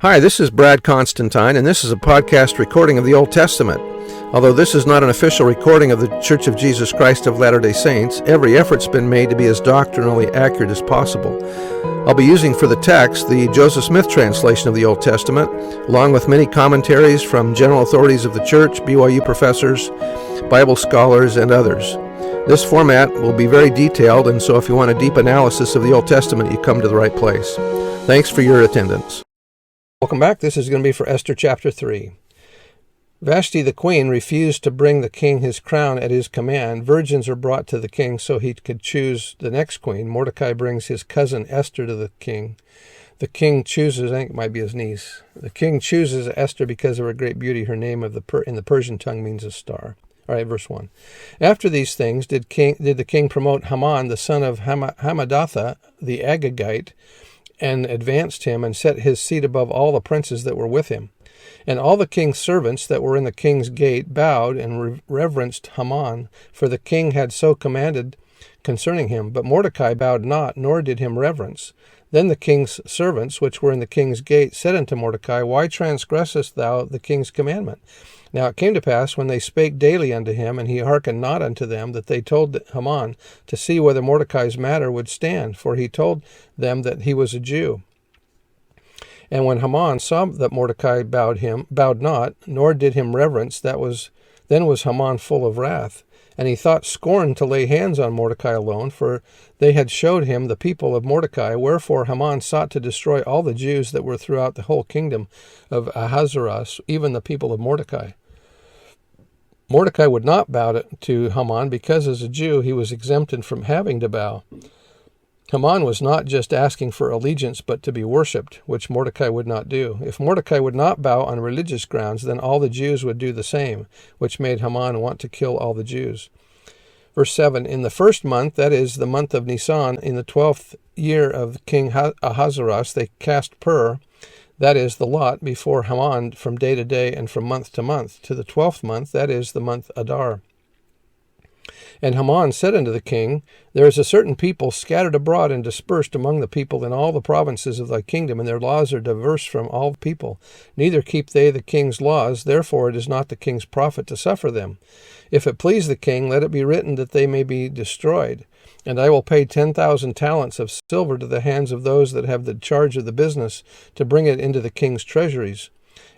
Hi, this is Brad Constantine, and this is a podcast recording of the Old Testament. Although this is not an official recording of the Church of Jesus Christ of Latter-day Saints, every effort's been made to be as doctrinally accurate as possible. I'll be using for the text the Joseph Smith translation of the Old Testament, along with many commentaries from general authorities of the Church, BYU professors, Bible scholars, and others. This format will be very detailed, and so if you want a deep analysis of the Old Testament, you come to the right place. Thanks for your attendance. Welcome back. This is going to be for Esther chapter 3. Vashti the queen refused to bring the king his crown at his command. Virgins were brought to the king so he could choose the next queen. Mordecai brings his cousin Esther to the king. The king chooses, I think it might be his niece. The king chooses Esther because of her great beauty. Her name in the Persian tongue means a star. All right, verse 1. After these things did the king promote Haman, the son of Hammedatha, the Agagite, and advanced him and set his seat above all the princes that were with him. And all the king's servants that were in the king's gate bowed and reverenced Haman, for the king had so commanded concerning him. But Mordecai bowed not, nor did him reverence. Then the king's servants, which were in the king's gate, said unto Mordecai, Why transgressest thou the king's commandment? Now it came to pass, when they spake daily unto him, and he hearkened not unto them, that they told Haman to see whether Mordecai's matter would stand, for he told them that he was a Jew. And when Haman saw that Mordecai bowed not, nor did him reverence, then was Haman full of wrath. And he thought scorn to lay hands on Mordecai alone, for they had showed him the people of Mordecai. Wherefore Haman sought to destroy all the Jews that were throughout the whole kingdom of Ahasuerus, even the people of Mordecai. Mordecai would not bow to Haman, because as a Jew he was exempted from having to bow. Haman was not just asking for allegiance, but to be worshipped, which Mordecai would not do. If Mordecai would not bow on religious grounds, then all the Jews would do the same, which made Haman want to kill all the Jews. Verse 7, In the first month, that is, the month of Nisan, in the 12th year of King Ahasuerus, they cast pur, that is, the lot, before Haman from day to day and from month to month, to the 12th month, that is, the month Adar. And Haman said unto the king, There is a certain people scattered abroad and dispersed among the people in all the provinces of thy kingdom, and their laws are diverse from all people. Neither keep they the king's laws, therefore it is not the king's profit to suffer them. If it please the king, let it be written that they may be destroyed. And I will pay 10,000 talents of silver to the hands of those that have the charge of the business, to bring it into the king's treasuries.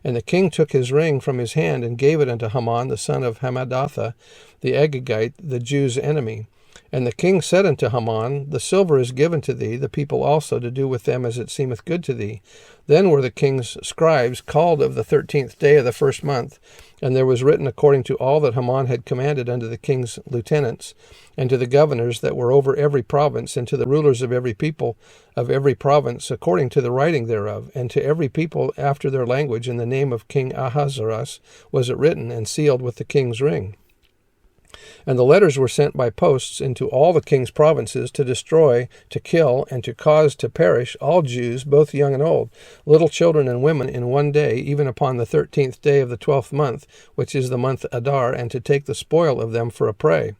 And the king took his ring from his hand and gave it unto Haman, the son of Hammedatha, the Agagite, the Jews' enemy. And the king said unto Haman, The silver is given to thee, the people also, to do with them as it seemeth good to thee. Then were the king's scribes called of the 13th day of the first month, and there was written according to all that Haman had commanded unto the king's lieutenants, and to the governors that were over every province, and to the rulers of every people of every province, according to the writing thereof, and to every people after their language, in the name of King Ahasuerus was it written, and sealed with the king's ring. And the letters were sent by posts into all the king's provinces, to destroy, to kill, and to cause to perish all Jews, both young and old, little children and women, in one day, even upon the 13th day of the 12th month, which is the month Adar, and to take the spoil of them for a prey.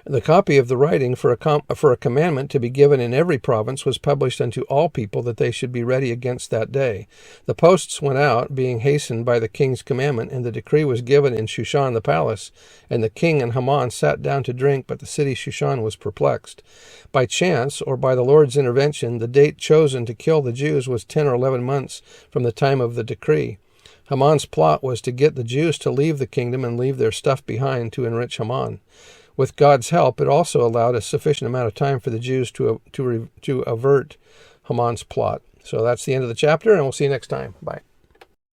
The copy of the writing for a commandment to be given in every province was published unto all people, that they should be ready against that day. The posts went out, being hastened by the king's commandment, and the decree was given in Shushan the palace. And the king and Haman sat down to drink, but the city Shushan was perplexed. By chance, or by the Lord's intervention, the date chosen to kill the Jews was 10 or 11 months from the time of the decree. Haman's plot was to get the Jews to leave the kingdom and leave their stuff behind to enrich Haman. With God's help, it also allowed a sufficient amount of time for the Jews to avert Haman's plot. So that's the end of the chapter, and we'll see you next time. Bye.